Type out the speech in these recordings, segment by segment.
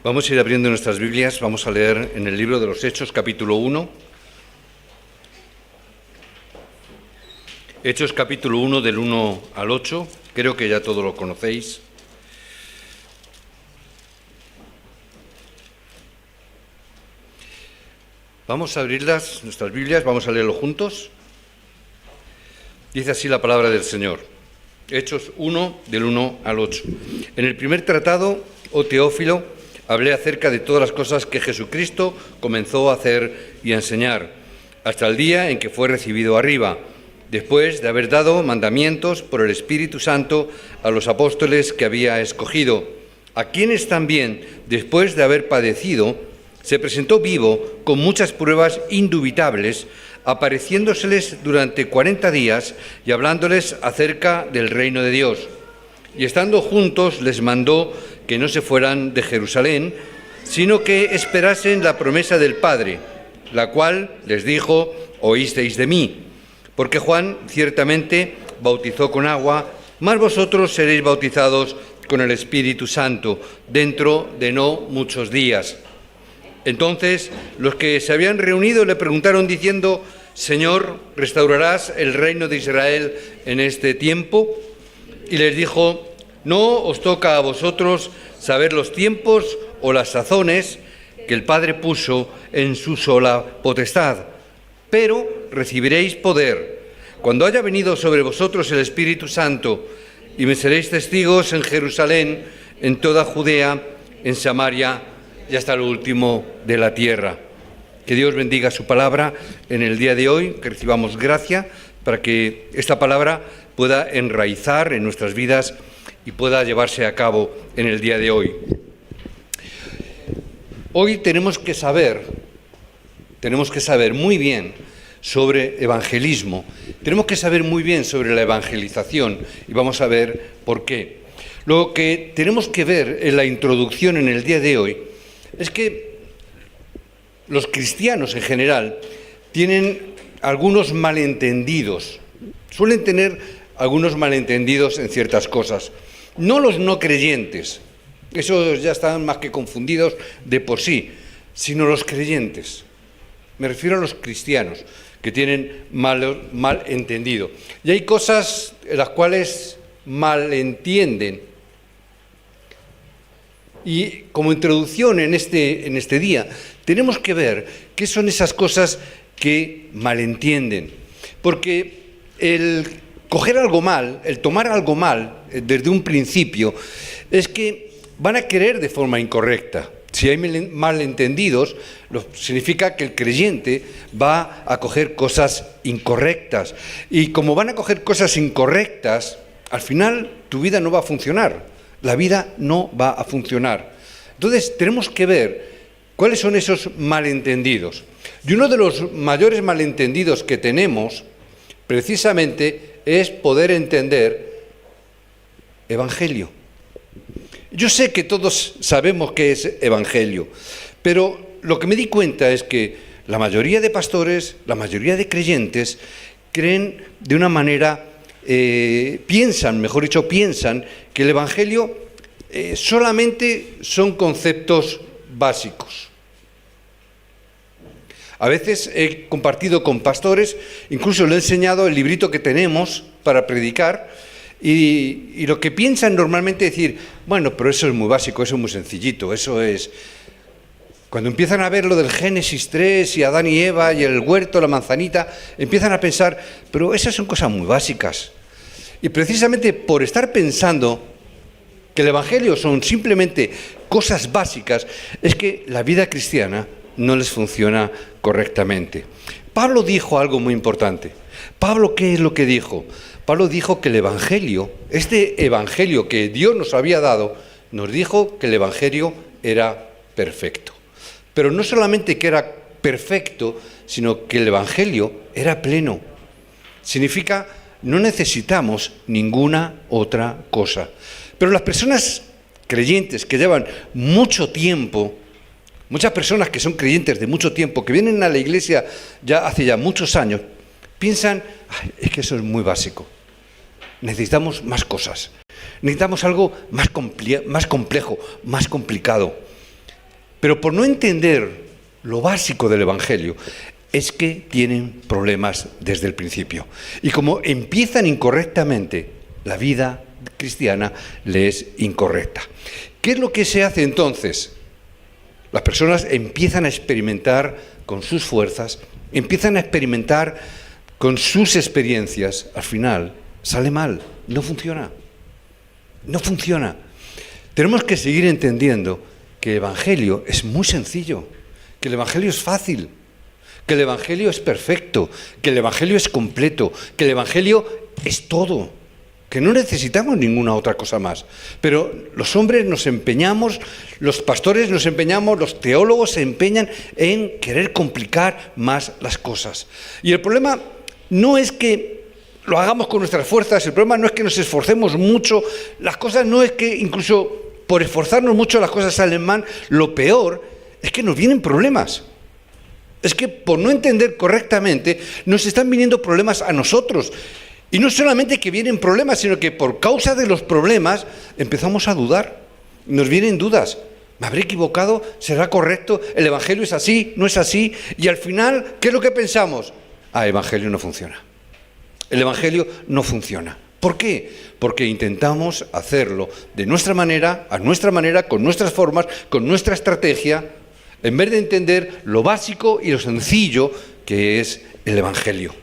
Vamos a ir abriendo nuestras Biblias, vamos a leer en el libro de los Hechos, capítulo 1. Hechos, capítulo 1, del 1 al 8, creo que ya todos lo conocéis. Vamos a abrirlas, nuestras Biblias, vamos a leerlo juntos. Dice así la palabra del Señor. Hechos 1, del 1 al 8. En el primer tratado, oh Teófilo, hablé acerca de todas las cosas que Jesucristo comenzó a hacer y a enseñar, hasta el día en que fue recibido arriba, después de haber dado mandamientos por el Espíritu Santo a los apóstoles que había escogido, a quienes también, después de haber padecido, se presentó vivo con muchas pruebas indubitables, apareciéndoseles durante 40 días y hablándoles acerca del reino de Dios. Y estando juntos les mandó que no se fueran de Jerusalén, sino que esperasen la promesa del Padre, la cual les dijo: oísteis de mí, porque Juan ciertamente bautizó con agua, mas vosotros seréis bautizados con el Espíritu Santo dentro de no muchos días. Entonces los que se habían reunido le preguntaron diciendo: Señor, ¿restaurarás el reino de Israel en este tiempo? Y les dijo: no os toca a vosotros saber los tiempos o las sazones que el Padre puso en su sola potestad, pero recibiréis poder cuando haya venido sobre vosotros el Espíritu Santo, y me seréis testigos en Jerusalén, en toda Judea, en Samaria y hasta lo último de la tierra. Que Dios bendiga su palabra en el día de hoy, que recibamos gracia para que esta palabra pueda enraizar en nuestras vidas y pueda llevarse a cabo en el día de hoy. Hoy tenemos que saber muy bien sobre evangelismo, tenemos que saber muy bien sobre la evangelización y vamos a ver por qué. Lo que tenemos que ver en la introducción en el día de hoy es que los cristianos en general tienen algunos malentendidos, suelen tener algunos malentendidos en ciertas cosas. No los no creyentes, esos ya están más que confundidos de por sí, sino los creyentes. Me refiero a los cristianos, que tienen mal entendido. Y hay cosas en las cuales malentienden. Y como introducción en este día, tenemos que ver qué son esas cosas que malentienden. Porque el coger algo mal, el tomar algo mal desde un principio, es que van a querer de forma incorrecta. Si hay malentendidos, significa que el creyente va a coger cosas incorrectas. Y como van a coger cosas incorrectas, al final tu vida no va a funcionar. La vida no va a funcionar. Entonces tenemos que ver cuáles son esos malentendidos. Y uno de los mayores malentendidos que tenemos, precisamente, es poder entender evangelio. Yo sé que todos sabemos qué es evangelio, pero lo que me di cuenta es que la mayoría de pastores, la mayoría de creyentes, creen de una manera, piensan que el evangelio solamente son conceptos básicos. A veces he compartido con pastores, incluso le he enseñado el librito que tenemos para predicar, y lo que piensan normalmente es decir: bueno, pero eso es muy básico, eso es muy sencillito, eso es... Cuando empiezan a ver lo del Génesis 3 y Adán y Eva y el huerto, la manzanita, empiezan a pensar, pero esas son cosas muy básicas. Y precisamente por estar pensando que el evangelio son simplemente cosas básicas, es que la vida cristiana no les funciona correctamente. Pablo dijo algo muy importante. Pablo, ¿qué es lo que dijo? Pablo dijo que el evangelio, este evangelio que Dios nos había dado, nos dijo que el evangelio era perfecto. Pero no solamente que era perfecto, sino que el evangelio era pleno. Significa, no necesitamos ninguna otra cosa. Pero las personas creyentes que llevan mucho tiempo, muchas personas que son creyentes de mucho tiempo, que vienen a la iglesia ya hace ya muchos años, piensan: es que eso es muy básico. Necesitamos más cosas. Necesitamos algo más complejo, más complicado. pero por no entender lo básico del Evangelio, es que tienen problemas desde el principio. Y como empiezan incorrectamente, la vida cristiana les es incorrecta. ¿Qué es lo que se hace entonces? Las personas empiezan a experimentar con sus fuerzas, empiezan a experimentar con sus experiencias. Al final sale mal, no funciona. No funciona. Tenemos que seguir entendiendo que el Evangelio es muy sencillo, que el Evangelio es fácil, que el Evangelio es perfecto, que el Evangelio es completo, que el Evangelio es todo, que no necesitamos ninguna otra cosa más. Pero los hombres nos empeñamos, los pastores nos empeñamos, los teólogos se empeñan en querer complicar más las cosas. Y el problema no es que lo hagamos con nuestras fuerzas, el problema no es que nos esforcemos mucho, las cosas no es que incluso por esforzarnos mucho las cosas salen mal, lo peor es que nos vienen problemas. Es que por no entender correctamente nos están viniendo problemas a nosotros. Y no solamente que vienen problemas, sino que por causa de los problemas empezamos a dudar. Nos vienen dudas. ¿Me habré equivocado? ¿Será correcto? ¿El Evangelio es así? ¿No es así? Y al final, ¿qué es lo que pensamos? El Evangelio no funciona. El Evangelio no funciona. ¿Por qué? Porque intentamos hacerlo de nuestra manera, a nuestra manera, con nuestras formas, con nuestra estrategia, en vez de entender lo básico y lo sencillo que es el Evangelio.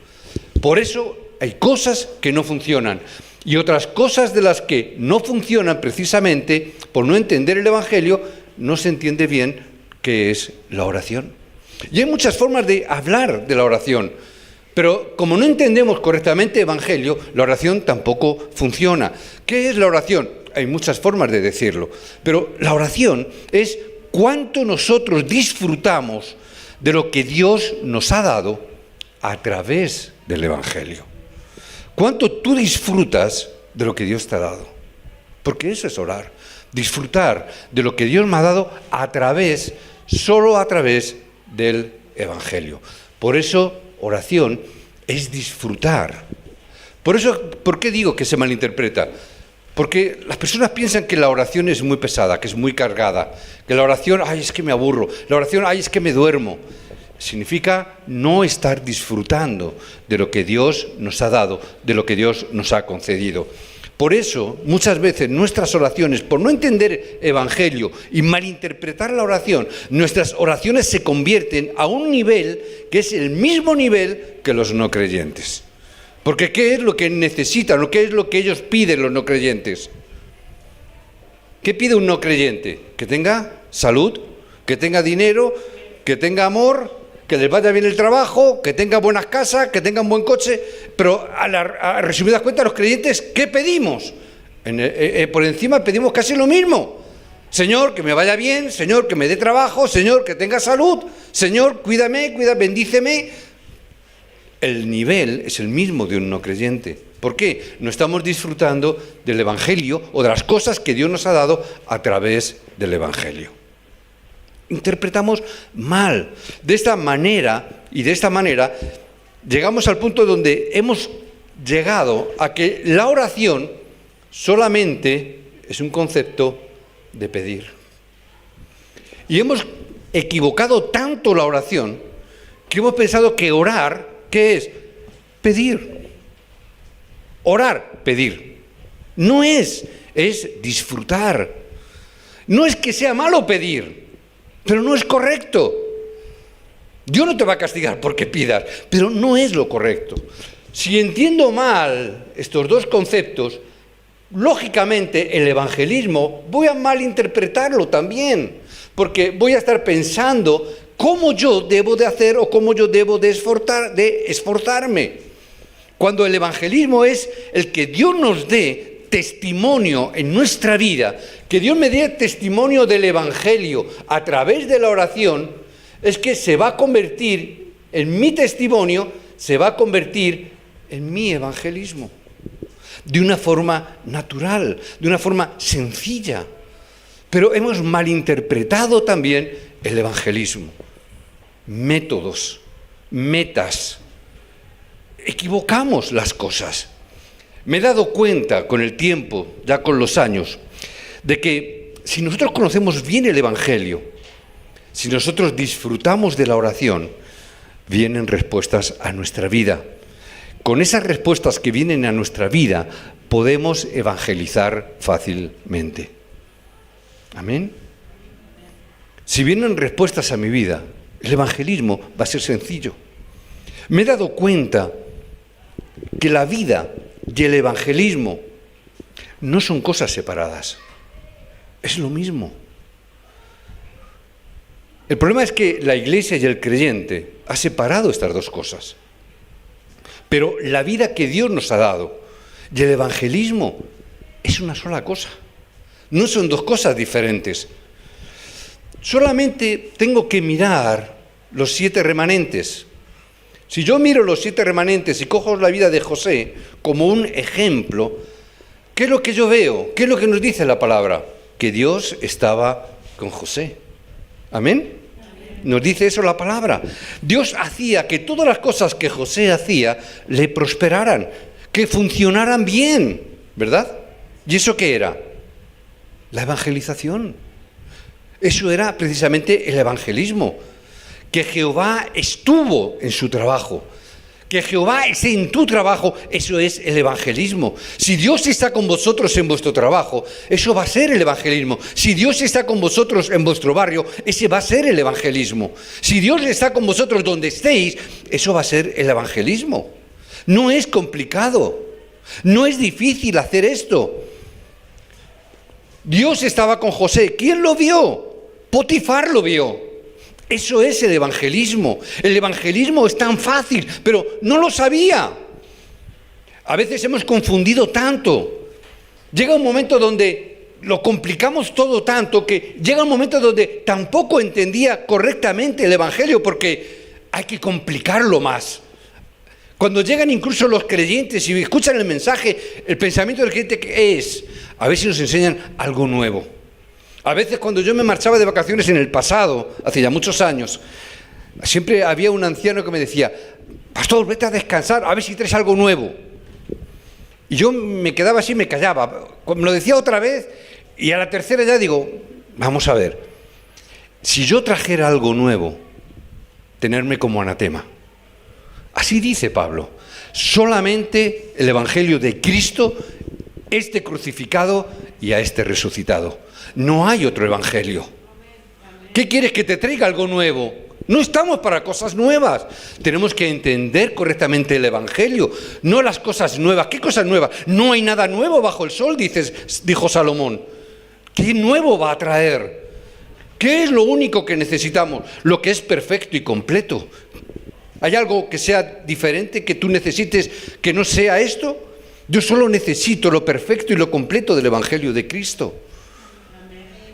Por eso hay cosas que no funcionan y otras cosas de las que no funcionan precisamente por no entender el Evangelio, no se entiende bien qué es la oración. Y hay muchas formas de hablar de la oración, pero como no entendemos correctamente el Evangelio, la oración tampoco funciona. ¿Qué es la oración? Hay muchas formas de decirlo, pero la oración es cuánto nosotros disfrutamos de lo que Dios nos ha dado a través del Evangelio. ¿Cuánto tú disfrutas de lo que Dios te ha dado? Porque eso es orar. Disfrutar de lo que Dios me ha dado solo a través del Evangelio. Por eso, oración es disfrutar. ¿Por qué digo que se malinterpreta? Porque las personas piensan que la oración es muy pesada, que es muy cargada. Que la oración, es que me aburro. La oración, es que me duermo. Significa no estar disfrutando de lo que Dios nos ha dado, de lo que Dios nos ha concedido. Por eso, muchas veces nuestras oraciones, por no entender Evangelio y malinterpretar la oración, nuestras oraciones se convierten a un nivel que es el mismo nivel que los no creyentes. Porque ¿qué es lo que necesitan o qué es lo que ellos piden los no creyentes? ¿Qué pide un no creyente? Que tenga salud, que tenga dinero, que tenga amor, que les vaya bien el trabajo, que tengan buenas casas, que tengan buen coche. Pero a resumidas cuentas, los creyentes, ¿qué pedimos? Por encima pedimos casi lo mismo. Señor, que me vaya bien, Señor, que me dé trabajo, Señor, que tenga salud, Señor, cuídame, bendíceme. El nivel es el mismo de un no creyente. ¿Por qué? No estamos disfrutando del Evangelio o de las cosas que Dios nos ha dado a través del Evangelio. Interpretamos mal. De esta manera llegamos al punto donde hemos llegado a que la oración solamente es un concepto de pedir. Y hemos equivocado tanto la oración que hemos pensado que orar, ¿qué es? Pedir. Orar, pedir. No es disfrutar. No es que sea malo pedir, pero no es correcto. Dios no te va a castigar porque pidas, pero no es lo correcto. Si entiendo mal estos dos conceptos, lógicamente el evangelismo voy a malinterpretarlo también, porque voy a estar pensando cómo yo debo de hacer o cómo yo debo de esforzarme. Cuando el evangelismo es el que Dios nos dé testimonio en nuestra vida, que Dios me dé testimonio del Evangelio a través de la oración, es que se va a convertir en mi testimonio, se va a convertir en mi evangelismo, de una forma natural, de una forma sencilla. Pero hemos malinterpretado también el evangelismo. Métodos, metas. Equivocamos las cosas. Me he dado cuenta con el tiempo, ya con los años, de que si nosotros conocemos bien el Evangelio, si nosotros disfrutamos de la oración, vienen respuestas a nuestra vida. Con esas respuestas que vienen a nuestra vida, podemos evangelizar fácilmente. Amén. Si vienen respuestas a mi vida, el evangelismo va a ser sencillo. Me he dado cuenta que la vida y el evangelismo no son cosas separadas. Es lo mismo. El problema es que la Iglesia y el creyente ha separado estas dos cosas. Pero la vida que Dios nos ha dado y el evangelismo es una sola cosa. No son dos cosas diferentes. Solamente tengo que mirar los 7 remanentes. Si yo miro los 7 remanentes y cojo la vida de José como un ejemplo, ¿qué es lo que yo veo? ¿Qué es lo que nos dice la palabra? Que Dios estaba con José. ¿Amén? Nos dice eso la palabra. Dios hacía que todas las cosas que José hacía le prosperaran, que funcionaran bien, ¿verdad? ¿Y eso qué era? La evangelización. Eso era precisamente el evangelismo. Que Jehová estuvo en su trabajo. Que Jehová esté en tu trabajo, eso es el evangelismo. Si Dios está con vosotros en vuestro trabajo, eso va a ser el evangelismo. Si Dios está con vosotros en vuestro barrio, ese va a ser el evangelismo. Si Dios está con vosotros donde estéis, eso va a ser el evangelismo. No es complicado, no es difícil hacer esto. Dios estaba con José. ¿Quién lo vio? Potifar lo vio. Eso es el evangelismo. El evangelismo es tan fácil, pero no lo sabía. A veces hemos confundido tanto. Llega un momento donde lo complicamos todo tanto que llega un momento donde tampoco entendía correctamente el evangelio porque hay que complicarlo más. Cuando llegan incluso los creyentes y escuchan el mensaje, el pensamiento del creyente es, a ver si nos enseñan algo nuevo. A veces cuando yo me marchaba de vacaciones en el pasado, hace ya muchos años, siempre había un anciano que me decía, pastor, vete a descansar, a ver si traes algo nuevo. Y yo me quedaba así, me callaba. Me lo decía otra vez y a la tercera ya digo, vamos a ver, si yo trajera algo nuevo, tenerme como anatema. Así dice Pablo, solamente el evangelio de Cristo, este crucificado y a este resucitado. No hay otro evangelio. ¿Qué quieres que te traiga algo nuevo? No estamos para cosas nuevas. Tenemos que entender correctamente el evangelio, no las cosas nuevas. ¿Qué cosas nuevas? No hay nada nuevo bajo el sol, dijo Salomón. ¿Qué nuevo va a traer? ¿Qué es lo único que necesitamos? Lo que es perfecto y completo. ¿Hay algo que sea diferente, que tú necesites, que no sea esto? Yo solo necesito lo perfecto y lo completo del evangelio de Cristo.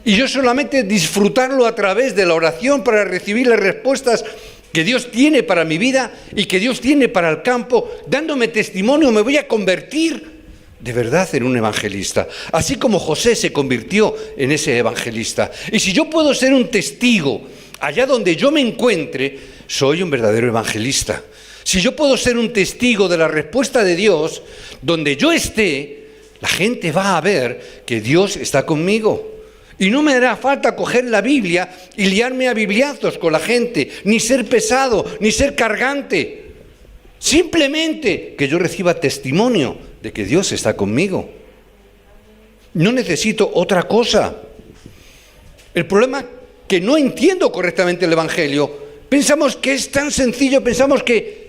Y yo solamente disfrutarlo a través de la oración para recibir las respuestas que Dios tiene para mi vida y que Dios tiene para el campo, dándome testimonio, me voy a convertir de verdad en un evangelista. Así como José se convirtió en ese evangelista. Y si yo puedo ser un testigo allá donde yo me encuentre, soy un verdadero evangelista. Si yo puedo ser un testigo de la respuesta de Dios, donde yo esté, la gente va a ver que Dios está conmigo. Y no me hará falta coger la Biblia y liarme a bibliazos con la gente, ni ser pesado, ni ser cargante. Simplemente que yo reciba testimonio de que Dios está conmigo. No necesito otra cosa. El problema es que no entiendo correctamente el evangelio. Pensamos que es tan sencillo, pensamos que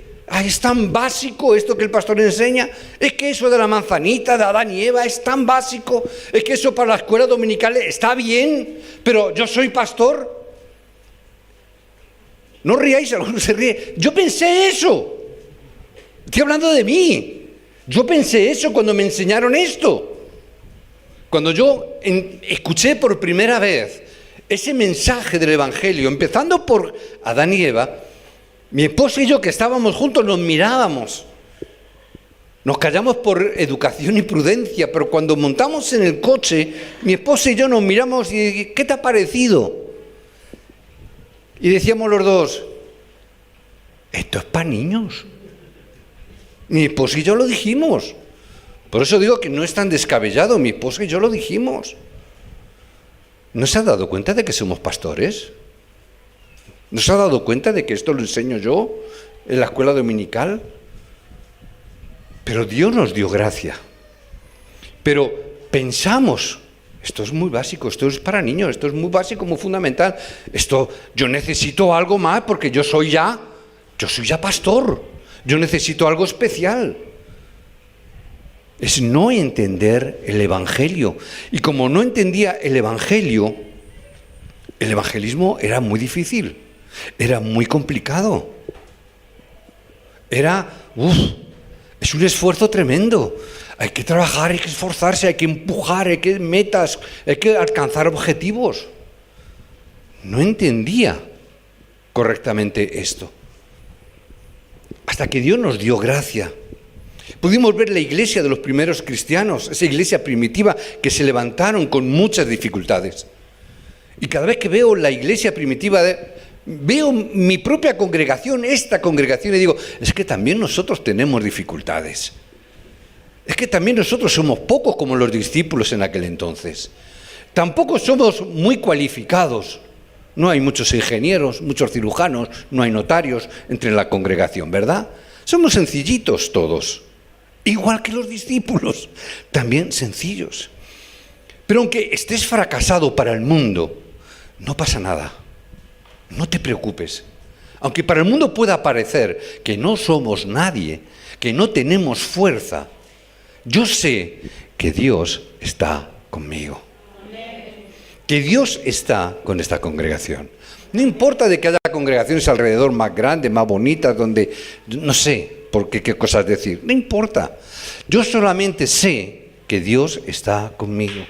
es tan básico esto que el pastor enseña. Es que eso de la manzanita, de Adán y Eva, es tan básico. Es que eso para la escuela dominical está bien, pero yo soy pastor. No ríais, alguno se ríe. Yo pensé eso. Estoy hablando de mí. Yo pensé eso cuando me enseñaron esto. Cuando yo escuché por primera vez ese mensaje del evangelio, empezando por Adán y Eva, mi esposa y yo, que estábamos juntos, nos mirábamos. Nos callamos por educación y prudencia, pero cuando montamos en el coche, mi esposa y yo nos miramos y ¿qué te ha parecido? Y decíamos los dos, esto es para niños. Mi esposa y yo lo dijimos. Por eso digo que no es tan descabellado, mi esposa y yo lo dijimos. ¿No se han dado cuenta de que somos pastores? ¿No se ha dado cuenta de que esto lo enseño yo en la escuela dominical? Pero Dios nos dio gracia. Pero pensamos, esto es muy básico, esto es para niños, esto es muy básico, muy fundamental. Esto, yo necesito algo más porque yo soy ya pastor. Yo necesito algo especial. Es no entender el Evangelio. Y como no entendía el Evangelio, el evangelismo era muy difícil, era muy complicado. Es un esfuerzo tremendo. Hay que trabajar, hay que esforzarse, hay que empujar, hay que metas, hay que alcanzar objetivos. No entendía correctamente esto. Hasta que Dios nos dio gracia. Pudimos ver la iglesia de los primeros cristianos, esa iglesia primitiva que se levantaron con muchas dificultades. Y cada vez que veo la iglesia primitiva, veo mi propia congregación, esta congregación, y digo, es que también nosotros tenemos dificultades. Es que también nosotros somos pocos como los discípulos en aquel entonces. Tampoco somos muy cualificados. No hay muchos ingenieros, muchos cirujanos, no hay notarios entre la congregación, ¿verdad? Somos sencillitos todos, igual que los discípulos, también sencillos. Pero aunque estés fracasado para el mundo, no pasa nada. No te preocupes. Aunque para el mundo pueda parecer que no somos nadie, que no tenemos fuerza, yo sé que Dios está conmigo. Que Dios está con esta congregación. No importa de que haya congregaciones alrededor más grandes, más bonitas, donde no sé por qué cosas decir. No importa. Yo solamente sé que Dios está conmigo.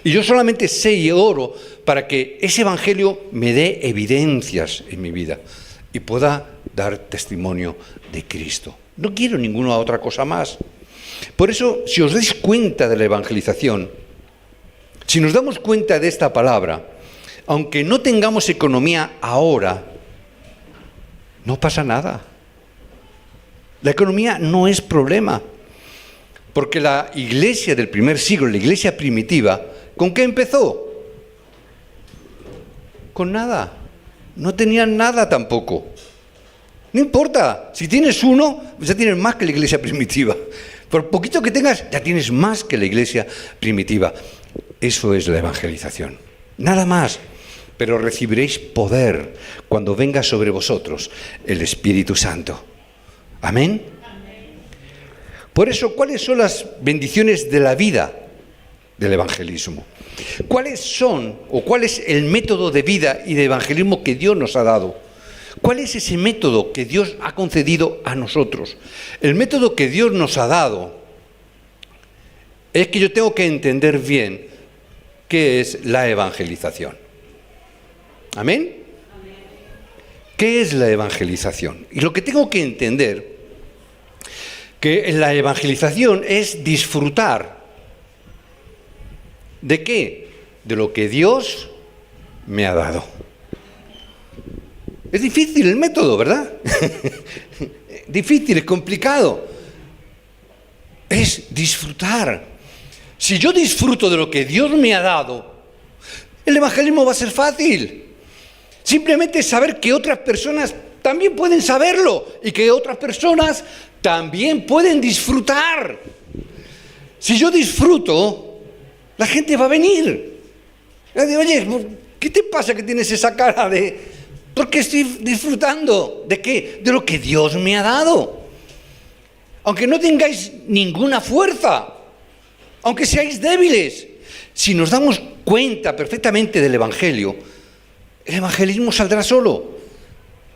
Y yo solamente sé y oro para que ese evangelio me dé evidencias en mi vida y pueda dar testimonio de Cristo. No quiero ninguna otra cosa más. Por eso, si os dais cuenta de la evangelización, si nos damos cuenta de esta palabra, aunque no tengamos economía ahora, no pasa nada. La economía no es problema. Porque la iglesia del primer siglo, la iglesia primitiva, ¿con qué empezó? Con nada. No tenían nada tampoco. No importa, si tienes uno, ya tienes más que la iglesia primitiva. Por poquito que tengas, ya tienes más que la iglesia primitiva. Eso es la evangelización. Nada más. Pero recibiréis poder cuando venga sobre vosotros el Espíritu Santo. Amén. Por eso, ¿cuáles son las bendiciones de la vida del evangelismo? ¿Cuáles son o cuál es el método de vida y de evangelismo que Dios nos ha dado? ¿Cuál es ese método que Dios ha concedido a nosotros? El método que Dios nos ha dado es que yo tengo que entender bien qué es la evangelización. ¿Amén? ¿Qué es la evangelización? Y lo que tengo que entender que la evangelización es disfrutar. ¿De qué? De lo que Dios me ha dado. Es difícil el método, ¿verdad? Difícil, es complicado. Es disfrutar. Si yo disfruto de lo que Dios me ha dado, el evangelismo va a ser fácil. Simplemente saber que otras personas también pueden saberlo y que otras personas también pueden disfrutar. Si yo disfruto, la gente va a venir. Oye, ¿qué te pasa que tienes esa cara de...? Porque estoy disfrutando. ¿De qué? De lo que Dios me ha dado. Aunque no tengáis ninguna fuerza, aunque seáis débiles, si nos damos cuenta perfectamente del Evangelio, el evangelismo saldrá solo.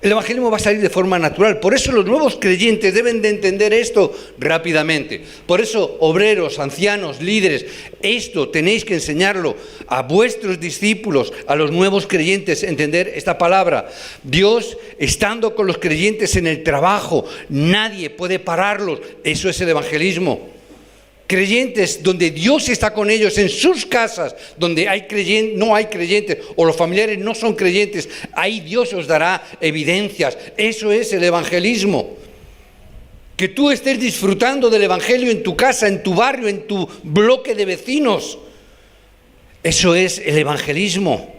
El evangelismo va a salir de forma natural. Por eso los nuevos creyentes deben de entender esto rápidamente. Por eso, obreros, ancianos, líderes, esto tenéis que enseñarlo a vuestros discípulos, a los nuevos creyentes, entender esta palabra. Dios, estando con los creyentes en el trabajo, nadie puede pararlos. Eso es el evangelismo. Creyentes donde Dios está con ellos, en sus casas, donde no hay creyentes o los familiares no son creyentes, ahí Dios os dará evidencias. Eso es el evangelismo. Que tú estés disfrutando del evangelio en tu casa, en tu barrio, en tu bloque de vecinos. Eso es el evangelismo.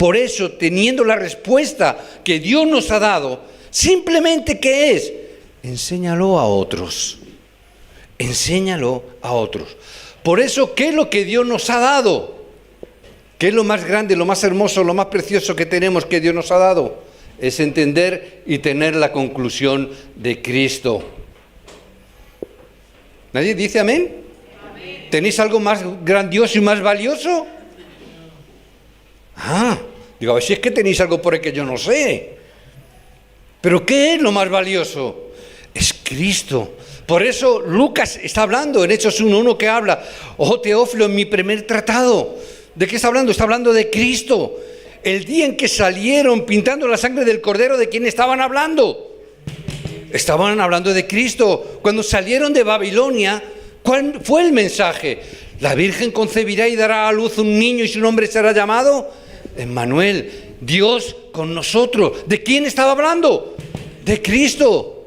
Por eso, teniendo la respuesta que Dios nos ha dado, simplemente ¿qué es? Enséñalo a otros. Enséñalo a otros. Por eso, ¿qué es lo que Dios nos ha dado? ¿Qué es lo más grande, lo más hermoso, lo más precioso que tenemos que Dios nos ha dado? Es entender y tener la conclusión de Cristo. ¿Nadie dice amén? Amén. ¿Tenéis algo más grandioso y más valioso? Digo, a ver si es que tenéis algo por el que yo no sé. ¿Pero qué es lo más valioso? Es Cristo. Por eso Lucas está hablando en Hechos 1:1 que habla, Teófilo, en mi primer tratado. ¿De qué está hablando? Está hablando de Cristo. El día en que salieron pintando la sangre del Cordero, ¿de quién estaban hablando? Estaban hablando de Cristo. Cuando salieron de Babilonia, ¿cuál fue el mensaje? La Virgen concebirá y dará a luz un niño y su nombre será llamado Emmanuel, Dios con nosotros. ¿De quién estaba hablando? De Cristo.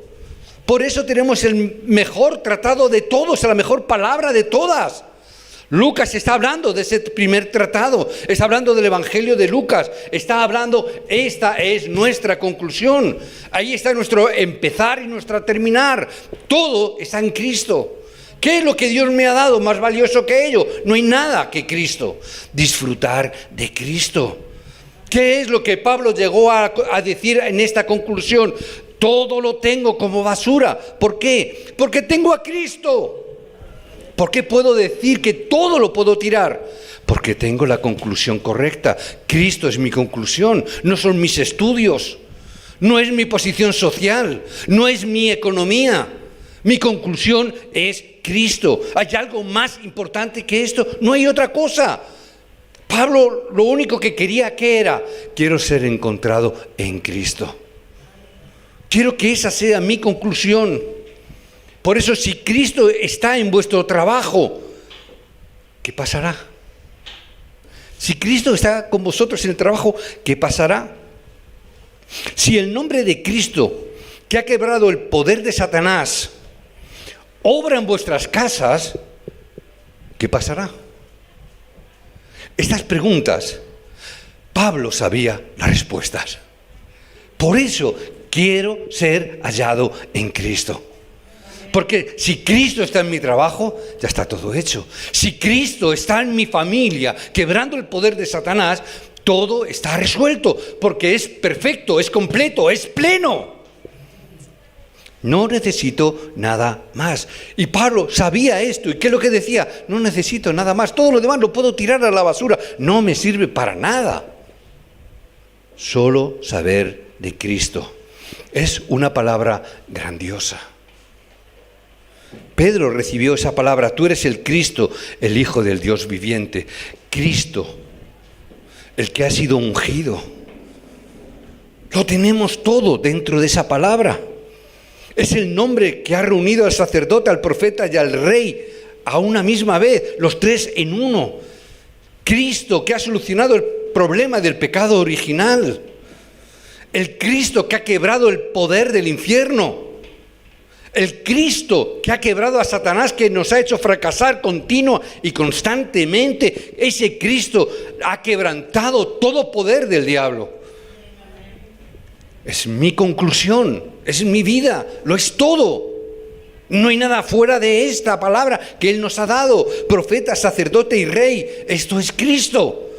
Por eso tenemos el mejor tratado de todos, la mejor palabra de todas. Lucas está hablando de ese primer tratado, está hablando del Evangelio de Lucas, está hablando, esta es nuestra conclusión, ahí está nuestro empezar y nuestra terminar, todo está en Cristo. ¿Qué es lo que Dios me ha dado más valioso que ello? No hay nada que Cristo. Disfrutar de Cristo. ¿Qué es lo que Pablo llegó a decir en esta conclusión? Todo lo tengo como basura. ¿Por qué? Porque tengo a Cristo. ¿Por qué puedo decir que todo lo puedo tirar? Porque tengo la conclusión correcta. Cristo es mi conclusión, no son mis estudios, no es mi posición social, no es mi economía. Mi conclusión es Cristo. ¿Hay algo más importante que esto? No hay otra cosa. Pablo lo único que quería, ¿qué era? Quiero ser encontrado en Cristo. Quiero que esa sea mi conclusión. Por eso, si Cristo está en vuestro trabajo, ¿qué pasará? Si Cristo está con vosotros en el trabajo, ¿qué pasará? Si el nombre de Cristo, que ha quebrado el poder de Satanás, obra en vuestras casas, ¿qué pasará? Estas preguntas, Pablo sabía las respuestas. Por eso quiero ser hallado en Cristo. Porque si Cristo está en mi trabajo, ya está todo hecho. Si Cristo está en mi familia, quebrando el poder de Satanás, todo está resuelto. Porque es perfecto, es completo, es pleno. No necesito nada más. Y Pablo sabía esto. ¿Y qué es lo que decía? No necesito nada más. Todo lo demás lo puedo tirar a la basura. No me sirve para nada. Solo saber de Cristo. Es una palabra grandiosa. Pedro recibió esa palabra. Tú eres el Cristo, el Hijo del Dios viviente. Cristo, el que ha sido ungido. Lo tenemos todo dentro de esa palabra. Es el nombre que ha reunido al sacerdote, al profeta y al rey a una misma vez, los tres en uno. Cristo que ha solucionado el problema del pecado original. El Cristo que ha quebrado el poder del infierno. El Cristo que ha quebrado a Satanás, que nos ha hecho fracasar continua y constantemente. Ese Cristo ha quebrantado todo poder del diablo. Es mi conclusión, es mi vida, lo es todo. No hay nada fuera de esta palabra que Él nos ha dado. Profeta, sacerdote y rey, esto es Cristo.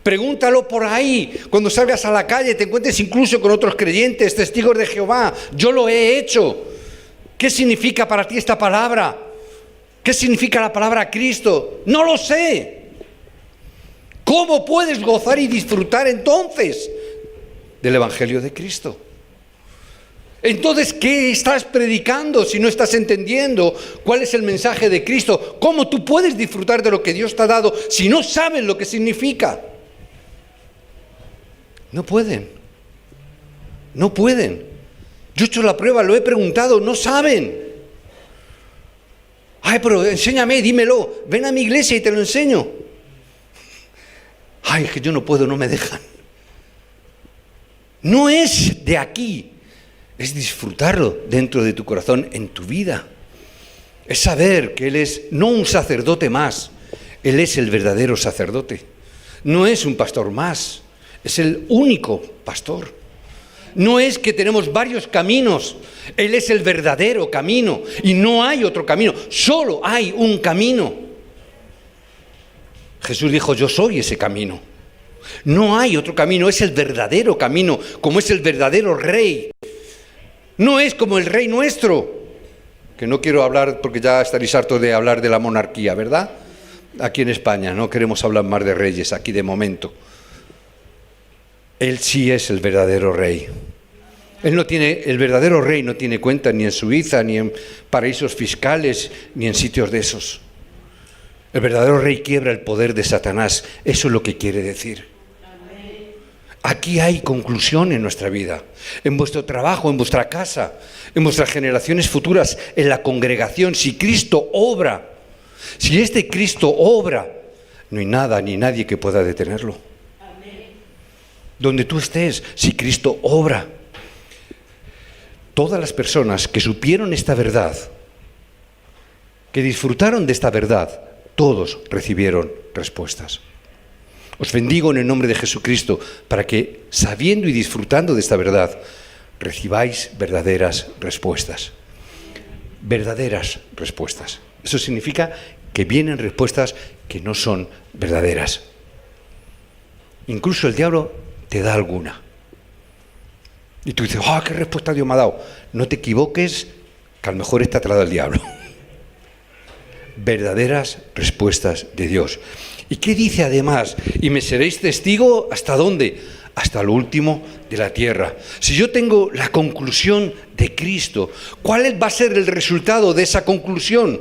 Pregúntalo por ahí, cuando salgas a la calle, te encuentres incluso con otros creyentes, testigos de Jehová. Yo lo he hecho. ¿Qué significa para ti esta palabra? ¿Qué significa la palabra Cristo? No lo sé. ¿Cómo puedes gozar y disfrutar entonces del Evangelio de Cristo? Entonces, ¿qué estás predicando si no estás entendiendo cuál es el mensaje de Cristo? ¿Cómo tú puedes disfrutar de lo que Dios te ha dado si no sabes lo que significa? No pueden. No pueden. Yo he hecho la prueba, lo he preguntado, no saben. Ay, pero enséñame, dímelo. Ven a mi iglesia y te lo enseño. Ay, es que yo no puedo, no me dejan. No es de aquí, es disfrutarlo dentro de tu corazón, en tu vida. Es saber que Él es no un sacerdote más, Él es el verdadero sacerdote. No es un pastor más, Es el único pastor. No es que tenemos varios caminos. Él es el verdadero camino y no hay otro camino. Solo hay un camino. Jesús dijo, yo soy ese camino. No hay otro camino, es el verdadero camino, como es el verdadero rey. No es como el rey nuestro, que no quiero hablar porque ya estaréis hartos de hablar de la monarquía, ¿verdad? Aquí en España no queremos hablar más de reyes, aquí de momento. Él sí es el verdadero rey. El verdadero rey no tiene cuenta ni en Suiza, ni en paraísos fiscales, ni en sitios de esos. El verdadero rey quiebra el poder de Satanás, eso es lo que quiere decir. Aquí hay conclusión en nuestra vida, en vuestro trabajo, en vuestra casa, en vuestras generaciones futuras, en la congregación. Si Cristo obra, si este Cristo obra, no hay nada ni nadie que pueda detenerlo. Donde tú estés, si Cristo obra. Todas las personas que supieron esta verdad, que disfrutaron de esta verdad, todos recibieron respuestas. Os bendigo en el nombre de Jesucristo para que, sabiendo y disfrutando de esta verdad, recibáis verdaderas respuestas. Verdaderas respuestas. Eso significa que vienen respuestas que no son verdaderas. Incluso el diablo te da alguna. Y tú dices, ¿qué respuesta Dios me ha dado? No te equivoques, que a lo mejor está atrás del diablo. Verdaderas respuestas de Dios. ¿Y qué dice además? Y me seréis testigo, ¿hasta dónde? Hasta lo último de la tierra. Si yo tengo la conclusión de Cristo, ¿cuál va a ser el resultado de esa conclusión?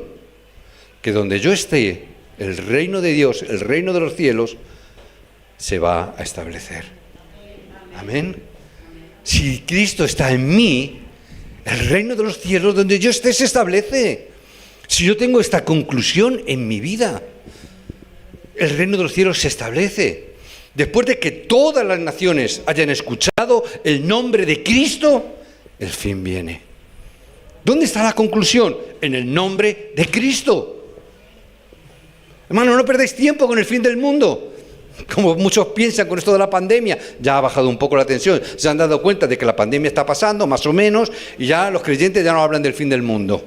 Que donde yo esté, el reino de Dios, el reino de los cielos, se va a establecer. Amén. Si Cristo está en mí, el reino de los cielos, donde yo esté, se establece. Si yo tengo esta conclusión en mi vida, el reino de los cielos se establece. Después de que todas las naciones hayan escuchado el nombre de Cristo, el fin viene. ¿Dónde está la conclusión? En el nombre de Cristo. Hermano, no perdáis tiempo con el fin del mundo. Como muchos piensan con esto de la pandemia, ya ha bajado un poco la tensión. Se han dado cuenta de que la pandemia está pasando, más o menos, y ya los creyentes ya no hablan del fin del mundo.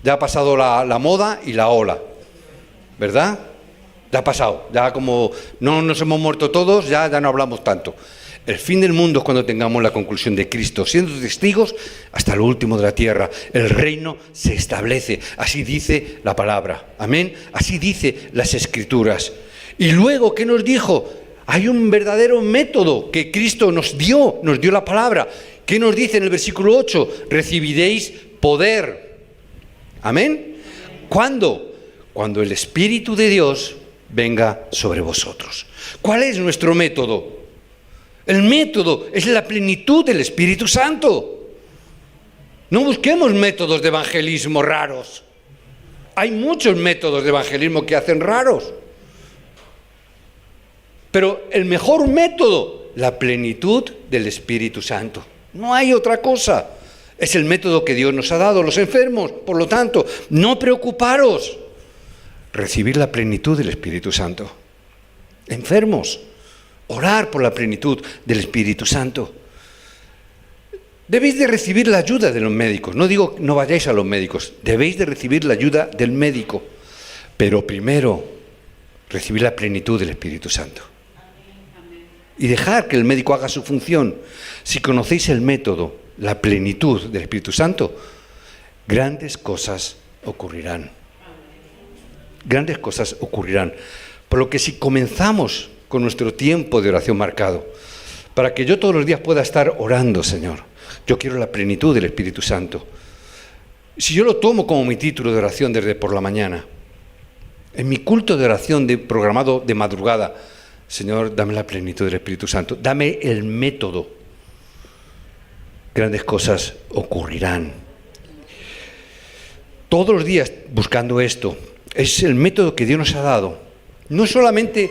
Ya ha pasado la moda y la ola, ¿verdad? Ya ha pasado, ya como no nos hemos muerto todos, ya no hablamos tanto. El fin del mundo es cuando tengamos la conclusión de Cristo, siendo testigos hasta lo último de la tierra. El reino se establece, así dice la palabra, amén, así dice las Escrituras. Y luego, ¿qué nos dijo? Hay un verdadero método que Cristo nos dio la palabra. ¿Qué nos dice en el versículo 8? Recibiréis poder. ¿Amén? ¿Cuándo? Cuando el Espíritu de Dios venga sobre vosotros. ¿Cuál es nuestro método? El método es la plenitud del Espíritu Santo. No busquemos métodos de evangelismo raros. Hay muchos métodos de evangelismo que hacen raros. Pero el mejor método, la plenitud del Espíritu Santo. No hay otra cosa. Es el método que Dios nos ha dado a los enfermos. Por lo tanto, no preocuparos. Recibir la plenitud del Espíritu Santo. Enfermos, orar por la plenitud del Espíritu Santo. Debéis de recibir la ayuda de los médicos. No digo no vayáis a los médicos. Debéis de recibir la ayuda del médico. Pero primero, recibir la plenitud del Espíritu Santo. Y dejar que el médico haga su función. Si conocéis el método, la plenitud del Espíritu Santo, grandes cosas ocurrirán. Grandes cosas ocurrirán. Por lo que si comenzamos con nuestro tiempo de oración marcado, para que yo todos los días pueda estar orando, Señor, yo quiero la plenitud del Espíritu Santo. Si yo lo tomo como mi título de oración desde por la mañana, en mi culto de oración programado de madrugada, Señor, dame la plenitud del Espíritu Santo, dame el método. Grandes cosas ocurrirán. Todos los días buscando esto, es el método que Dios nos ha dado, no solamente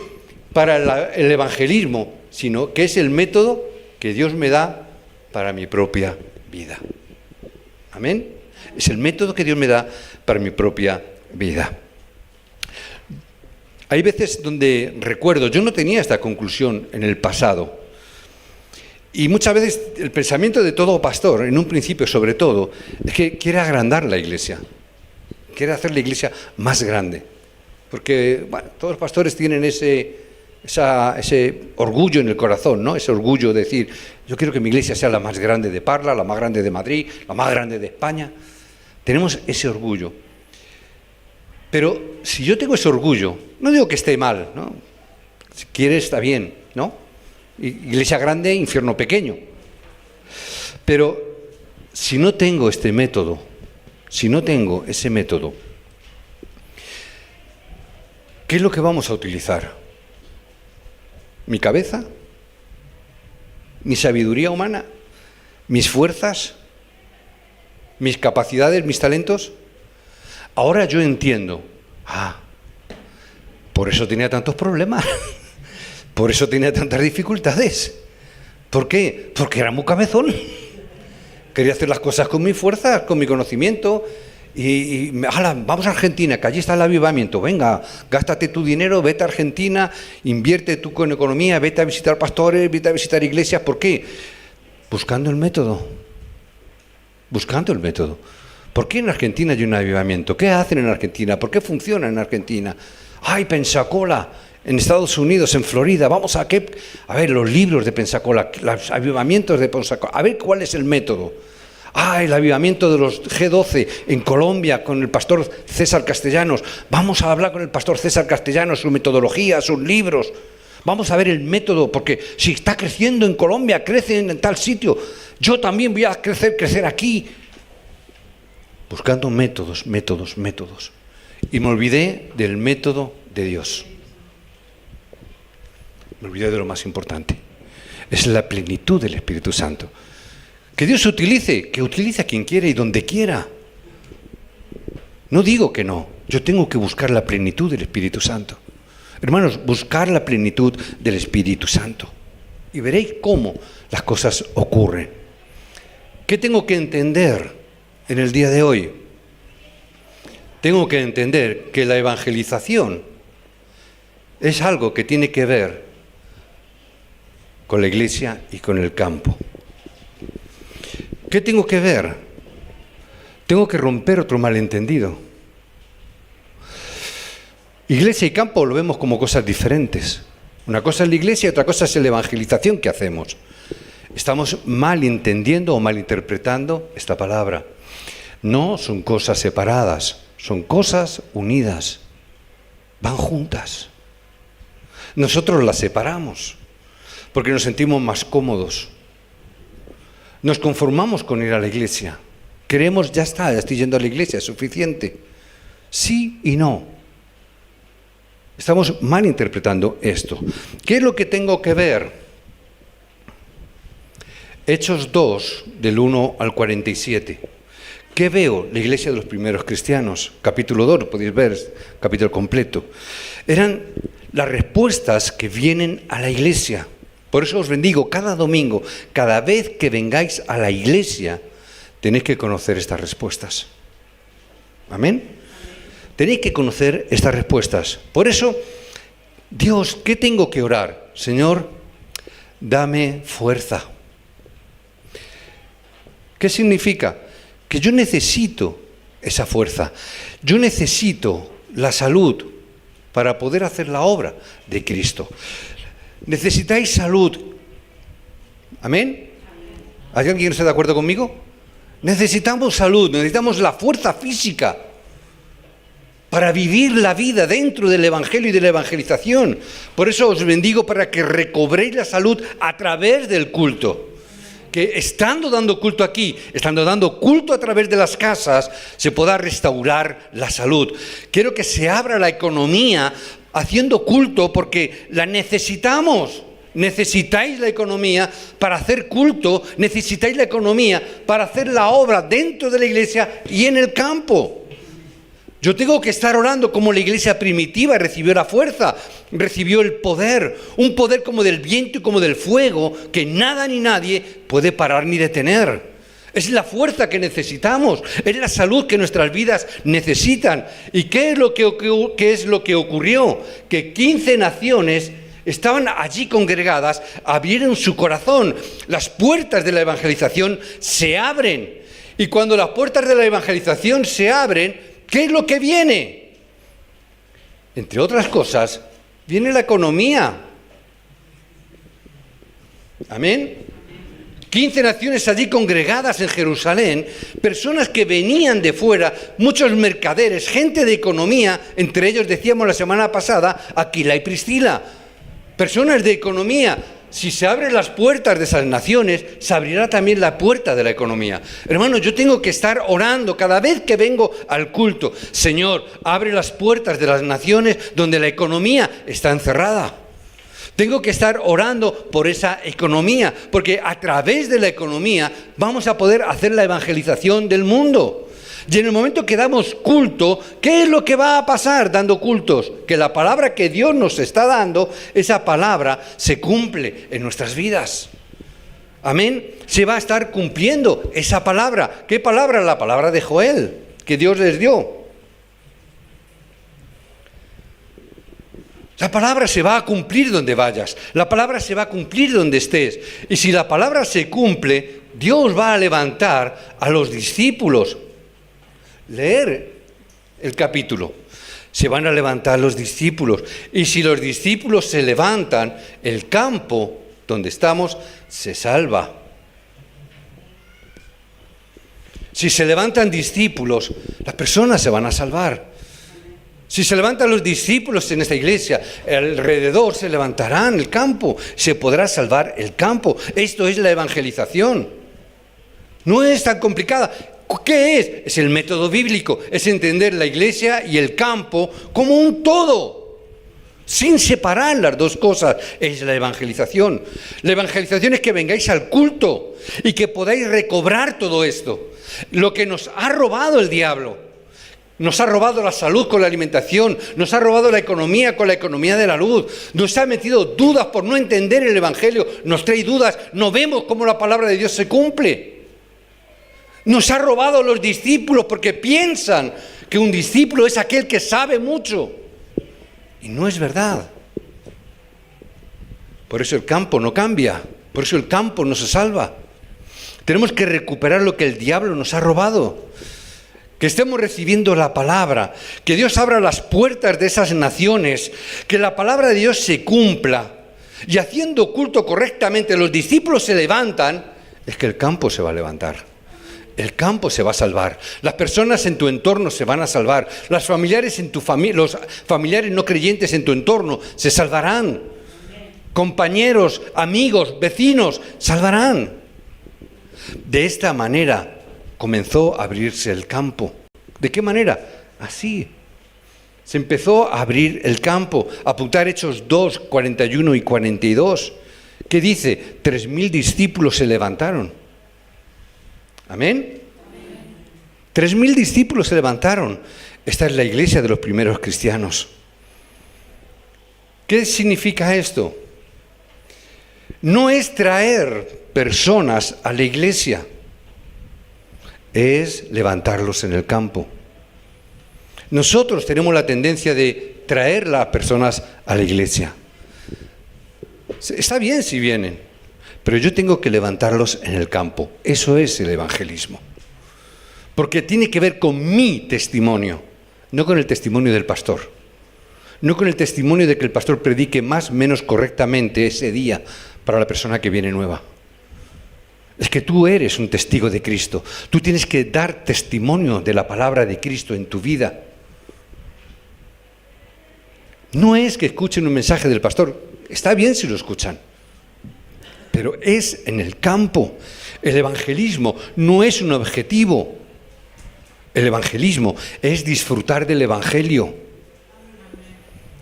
para el evangelismo, sino que es el método que Dios me da para mi propia vida. Amén. Es el método que Dios me da para mi propia vida. Hay veces donde recuerdo, yo no tenía esta conclusión en el pasado. Y muchas veces el pensamiento de todo pastor, en un principio sobre todo, es que quiere agrandar la iglesia. Quiere hacer la iglesia más grande. Porque bueno, todos los pastores tienen ese orgullo en el corazón, ¿no? Ese orgullo de decir, yo quiero que mi iglesia sea la más grande de Parla, la más grande de Madrid, la más grande de España. Tenemos ese orgullo. Pero si yo tengo ese orgullo, no digo que esté mal, ¿no? Si quieres está bien, ¿no? Iglesia grande, infierno pequeño. Pero si no tengo este método, si no tengo ese método, ¿qué es lo que vamos a utilizar? ¿Mi cabeza? ¿Mi sabiduría humana? ¿Mis fuerzas? ¿Mis capacidades? ¿Mis talentos? Ahora yo entiendo, por eso tenía tantos problemas, por eso tenía tantas dificultades. ¿Por qué? Porque era muy cabezón. Quería hacer las cosas con mi fuerza, con mi conocimiento. Vamos a Argentina, que allí está el avivamiento. Venga, gástate tu dinero, vete a Argentina, invierte tú con economía, vete a visitar pastores, vete a visitar iglesias. ¿Por qué? Buscando el método. Buscando el método. ¿Por qué en Argentina hay un avivamiento? ¿Qué hacen en Argentina? ¿Por qué funciona en Argentina? ¡Ay, Pensacola! En Estados Unidos, en Florida, vamos a ver los libros de Pensacola, los avivamientos de Pensacola, a ver cuál es el método. El avivamiento de los G12 en Colombia con el pastor César Castellanos. Vamos a hablar con el pastor César Castellanos, su metodología, sus libros. Vamos a ver el método, porque si está creciendo en Colombia, crece en tal sitio, yo también voy a crecer aquí. Buscando métodos. Y me olvidé del método de Dios. Me olvidé de lo más importante. Es la plenitud del Espíritu Santo. Que Dios que utilice a quien quiera y donde quiera. No digo que no. Yo tengo que buscar la plenitud del Espíritu Santo. Hermanos, buscar la plenitud del Espíritu Santo. Y veréis cómo las cosas ocurren. ¿Qué tengo que entender en el día de hoy? Tengo que entender que la evangelización es algo que tiene que ver con la iglesia y con el campo. ¿Qué tengo que ver? Tengo que romper otro malentendido. Iglesia y campo lo vemos como cosas diferentes. Una cosa es la iglesia y otra cosa es la evangelización que hacemos. Estamos malentendiendo o malinterpretando esta palabra. No son cosas separadas, son cosas unidas. Van juntas. Nosotros las separamos porque nos sentimos más cómodos. Nos conformamos con ir a la iglesia. Creemos, ya estoy yendo a la iglesia, es suficiente. Sí y no. Estamos malinterpretando esto. ¿Qué es lo que tengo que ver? Hechos 2, del 1 al 47. ¿Qué veo? La iglesia de los primeros cristianos. Capítulo 2, podéis ver, capítulo completo. Eran las respuestas que vienen a la iglesia. Por eso os bendigo cada domingo, cada vez que vengáis a la iglesia, tenéis que conocer estas respuestas. ¿Amén? Tenéis que conocer estas respuestas. Por eso, Dios, ¿qué tengo que orar? Señor, dame fuerza. ¿Qué significa? Que yo necesito esa fuerza. Yo necesito la salud para poder hacer la obra de Cristo. Necesitáis salud. ¿Amén? ¿Hay alguien que no está de acuerdo conmigo? Necesitamos salud, necesitamos la fuerza física para vivir la vida dentro del Evangelio y de la evangelización. Por eso os bendigo para que recobréis la salud a través del culto. Que estando dando culto aquí, estando dando culto a través de las casas, se pueda restaurar la salud. Quiero que se abra la economía haciendo culto porque la necesitamos. Necesitáis la economía para hacer culto, necesitáis la economía para hacer la obra dentro de la iglesia y en el campo. Yo tengo que estar orando como la iglesia primitiva recibió la fuerza, recibió el poder, un poder como del viento y como del fuego que nada ni nadie puede parar ni detener. Es la fuerza que necesitamos, es la salud que nuestras vidas necesitan. ¿Y qué es lo que ocurrió? Que 15 naciones estaban allí congregadas, abrieron su corazón. Las puertas de la evangelización se abren. Y cuando las puertas de la evangelización se abren, ¿qué es lo que viene? Entre otras cosas, viene la economía. Amén. 15 naciones allí congregadas en Jerusalén, personas que venían de fuera, muchos mercaderes, gente de economía, entre ellos decíamos la semana pasada, Aquila y Priscila. Personas de economía. Si se abren las puertas de esas naciones, se abrirá también la puerta de la economía. Hermanos, yo tengo que estar orando cada vez que vengo al culto. Señor, abre las puertas de las naciones donde la economía está encerrada. Tengo que estar orando por esa economía, porque a través de la economía vamos a poder hacer la evangelización del mundo. Y en el momento que damos culto, ¿qué es lo que va a pasar dando cultos? Que la palabra que Dios nos está dando, esa palabra se cumple en nuestras vidas. Amén. Se va a estar cumpliendo esa palabra. ¿Qué palabra? La palabra de Joel, que Dios les dio. La palabra se va a cumplir donde vayas. La palabra se va a cumplir donde estés. Y si la palabra se cumple, Dios va a levantar a los discípulos. Leer el capítulo. Se van a levantar los discípulos. Y si los discípulos se levantan, el campo donde estamos se salva. Si se levantan discípulos, las personas se van a salvar. Si se levantan los discípulos en esta iglesia, alrededor se levantarán el campo, se podrá salvar el campo. Esto es la evangelización. No es tan complicada. ¿Qué es? Es el método bíblico, es entender la iglesia y el campo como un todo, sin separar las dos cosas. Es la evangelización. La evangelización es que vengáis al culto y que podáis recobrar todo esto. Lo que nos ha robado el diablo. Nos ha robado la salud con la alimentación, nos ha robado la economía con la economía de la luz, nos ha metido dudas por no entender el Evangelio, nos trae dudas, no vemos cómo la palabra de Dios se cumple. Nos ha robado los discípulos porque piensan que un discípulo es aquel que sabe mucho. Y no es verdad. Por eso el campo no cambia, por eso el campo no se salva. Tenemos que recuperar lo que el diablo nos ha robado. Que estemos recibiendo la palabra, que Dios abra las puertas de esas naciones, que la palabra de Dios se cumpla. Y haciendo culto correctamente, los discípulos se levantan, es que el campo se va a levantar. El campo se va a salvar. Las personas en tu entorno se van a salvar. Los familiares no creyentes en tu entorno se salvarán. Compañeros, amigos, vecinos, salvarán. De esta manera comenzó a abrirse el campo. ¿De qué manera? Así. Se empezó a abrir el campo. Apuntar Hechos 2, 41 y 42. ¿Qué dice? 3.000 discípulos se levantaron. ¿Amén? 3.000 discípulos se levantaron. Esta es la iglesia de los primeros cristianos. ¿Qué significa esto? No es traer personas a la iglesia, es levantarlos en el campo. Nosotros tenemos la tendencia de traer las personas a la iglesia. Está bien si vienen, pero yo tengo que levantarlos en el campo. Eso es el evangelismo. Porque tiene que ver con mi testimonio, no con el testimonio del pastor. No con el testimonio de que el pastor predique más o menos correctamente ese día para la persona que viene nueva. Es que tú eres un testigo de Cristo. Tú tienes que dar testimonio de la palabra de Cristo en tu vida. No es que escuchen un mensaje del pastor. Está bien si lo escuchan. Pero es en el campo. El evangelismo no es un objetivo. El evangelismo es disfrutar del evangelio.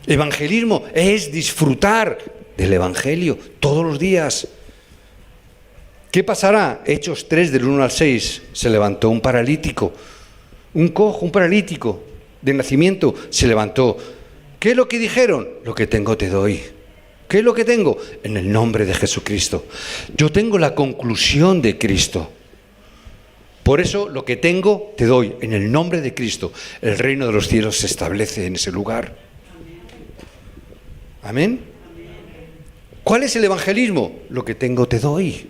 Evangelismo es disfrutar del evangelio todos los días. ¿Qué pasará? Hechos 3 del 1 al 6. Se levantó un paralítico, un cojo, un paralítico de nacimiento, se levantó. ¿Qué es lo que dijeron? Lo que tengo te doy. ¿Qué es lo que tengo? En el nombre de Jesucristo. Yo tengo la conclusión de Cristo. Por eso lo que tengo te doy. En el nombre de Cristo, el reino de los cielos se establece en ese lugar. Amén. ¿Cuál es el evangelismo? Lo que tengo te doy.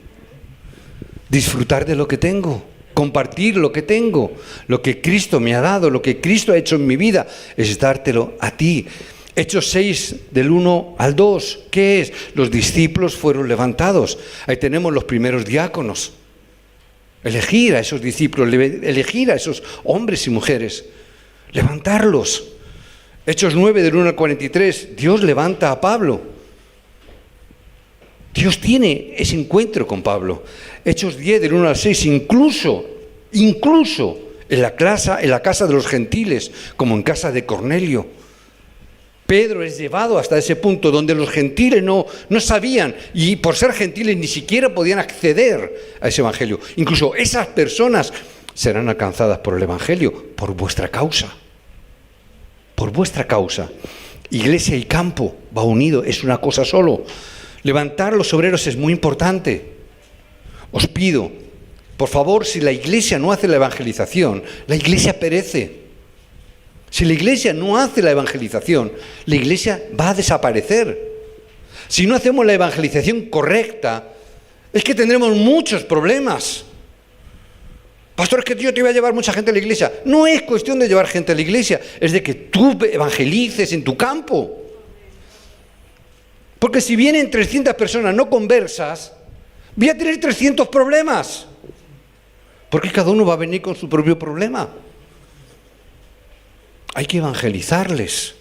Disfrutar de lo que tengo. Compartir lo que tengo. Lo que Cristo me ha dado, lo que Cristo ha hecho en mi vida, es dártelo a ti. Hechos 6, del 1 al 2. ¿Qué es? Los discípulos fueron levantados. Ahí tenemos los primeros diáconos. Elegir a esos discípulos, elegir a esos hombres y mujeres. Levantarlos. Hechos 9, del 1 al 43. Dios levanta a Pablo. Dios tiene ese encuentro con Pablo. Hechos 10, del 1 al 6. Incluso en la casa de los gentiles, como en casa de Cornelio. Pedro es llevado hasta ese punto donde los gentiles no sabían, y por ser gentiles ni siquiera podían acceder a ese evangelio. Incluso esas personas serán alcanzadas por el evangelio, por vuestra causa. Por vuestra causa. Iglesia y campo va unido, es una cosa solo. Levantar a los obreros es muy importante. Os pido, por favor, si la iglesia no hace la evangelización, la iglesia perece. Si la iglesia no hace la evangelización, la iglesia va a desaparecer. Si no hacemos la evangelización correcta, es que tendremos muchos problemas. Pastor, es que yo te voy a llevar mucha gente a la iglesia. No es cuestión de llevar gente a la iglesia, es de que tú evangelices en tu campo. Porque si vienen 300 personas no conversas, voy a tener 300 problemas. Porque cada uno va a venir con su propio problema. Hay que evangelizarles,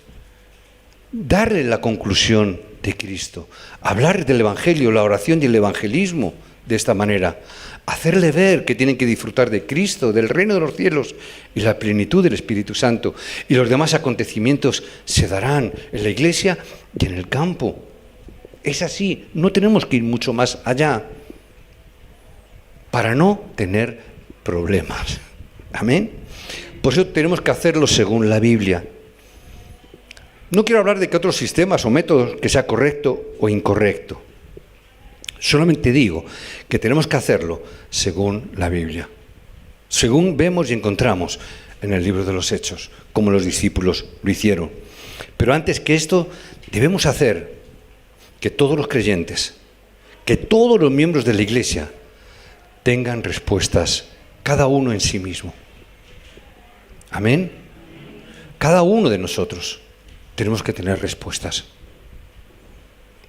darle la conclusión de Cristo, hablar del evangelio, la oración y el evangelismo de esta manera, hacerle ver que tienen que disfrutar de Cristo, del reino de los cielos y la plenitud del Espíritu Santo. Y los demás acontecimientos se darán en la iglesia y en el campo. Es así, no tenemos que ir mucho más allá para no tener problemas. Amén. Por eso tenemos que hacerlo según la Biblia. No quiero hablar de que otros sistemas o métodos que sea correcto o incorrecto. Solamente digo que tenemos que hacerlo según la Biblia. Según vemos y encontramos en el libro de los Hechos, como los discípulos lo hicieron. Pero antes que esto, debemos hacer que todos los creyentes, que todos los miembros de la Iglesia tengan respuestas, cada uno en sí mismo. Amén. Cada uno de nosotros tenemos que tener respuestas.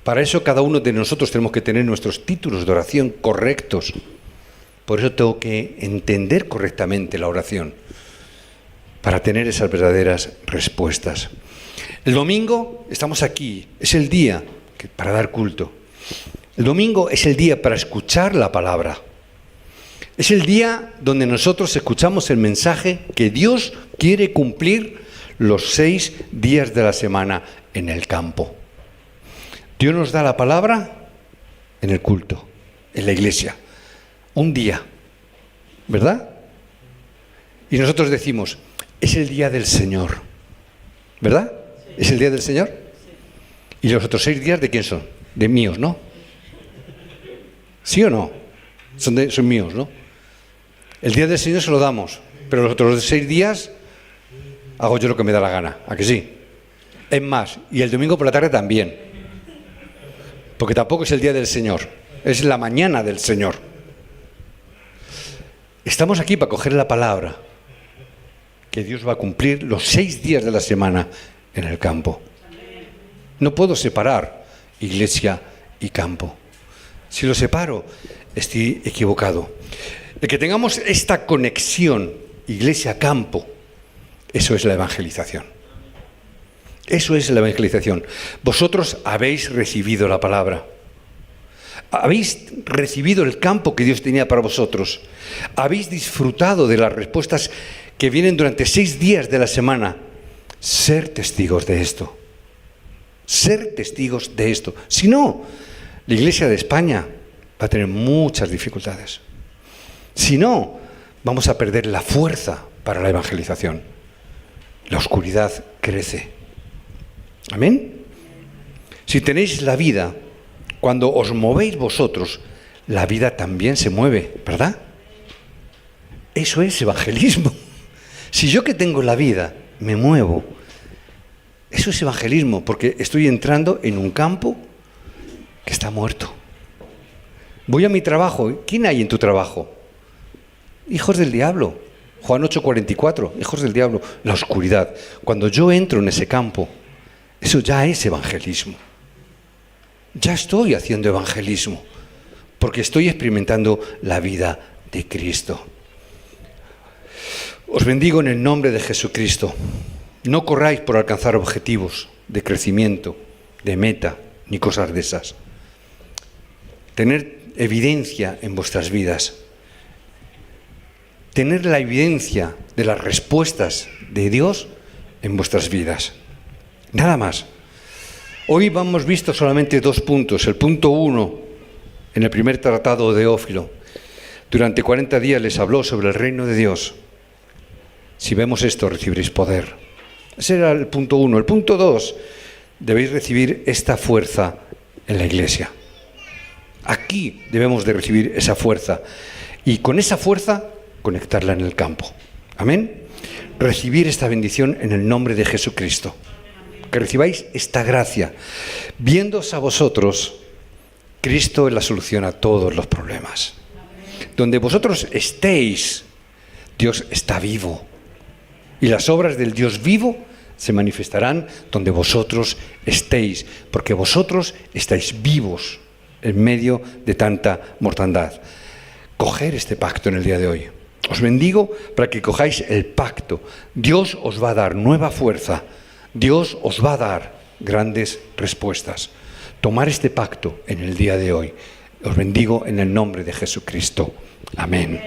Para eso cada uno de nosotros tenemos que tener nuestros títulos de oración correctos. Por eso tengo que entender correctamente la oración, para tener esas verdaderas respuestas. El domingo estamos aquí, es el día para dar culto. El domingo es el día para escuchar la palabra. Es el día donde nosotros escuchamos el mensaje que Dios quiere cumplir los 6 días de la semana en el campo. Dios nos da la palabra en el culto, en la iglesia, un día, ¿verdad? Y nosotros decimos, es el día del Señor, ¿verdad? ¿Es el día del Señor? ¿Y los otros 6 días de quién son? De míos, ¿no? ¿Sí o no? Son míos, ¿no? El día del Señor se lo damos, pero los otros 6 días hago yo lo que me da la gana, ¿a que sí? Es más, y el domingo por la tarde también, porque tampoco es el día del Señor, es la mañana del Señor. Estamos aquí para coger la palabra que Dios va a cumplir los 6 días de la semana en el campo. No puedo separar iglesia y campo. Si lo separo, estoy equivocado. El que tengamos esta conexión iglesia-campo, eso es la evangelización. Eso es la evangelización. Vosotros habéis recibido la palabra. Habéis recibido el campo que Dios tenía para vosotros. Habéis disfrutado de las respuestas que vienen durante 6 días de la semana. Ser testigos de esto. Ser testigos de esto. Si no, la Iglesia de España va a tener muchas dificultades. Si no, vamos a perder la fuerza para la evangelización. La oscuridad crece. ¿Amén? Si tenéis la vida, cuando os movéis vosotros, la vida también se mueve, ¿verdad? Eso es evangelismo. Si yo que tengo la vida me muevo, eso es evangelismo, porque estoy entrando en un campo que está muerto. Voy a mi trabajo. ¿Quién hay en tu trabajo? Hijos del diablo. Juan 8:44, hijos del diablo. La oscuridad. Cuando yo entro en ese campo, eso ya es evangelismo. Ya estoy haciendo evangelismo, porque estoy experimentando la vida de Cristo. Os bendigo en el nombre de Jesucristo. No corráis por alcanzar objetivos de crecimiento, de meta, ni cosas de esas. Tener evidencia en vuestras vidas. Tener la evidencia de las respuestas de Dios en vuestras vidas. Nada más. Hoy hemos visto solamente 2 puntos. El punto 1, en el primer tratado de Teófilo. Durante 40 días les habló sobre el reino de Dios. Si vemos esto, recibiréis poder. Ese era el punto 1. El punto 2, debéis recibir esta fuerza en la iglesia. Aquí debemos de recibir esa fuerza. Y con esa fuerza, conectarla en el campo. Amén. Recibir esta bendición en el nombre de Jesucristo. Que recibáis esta gracia. Viéndoos a vosotros, Cristo es la solución a todos los problemas. Donde vosotros estéis, Dios está vivo. Y las obras del Dios vivo se manifestarán donde vosotros estéis, porque vosotros estáis vivos en medio de tanta mortandad. Coger este pacto en el día de hoy. Os bendigo para que cojáis el pacto. Dios os va a dar nueva fuerza. Dios os va a dar grandes respuestas. Tomar este pacto en el día de hoy. Os bendigo en el nombre de Jesucristo. Amén.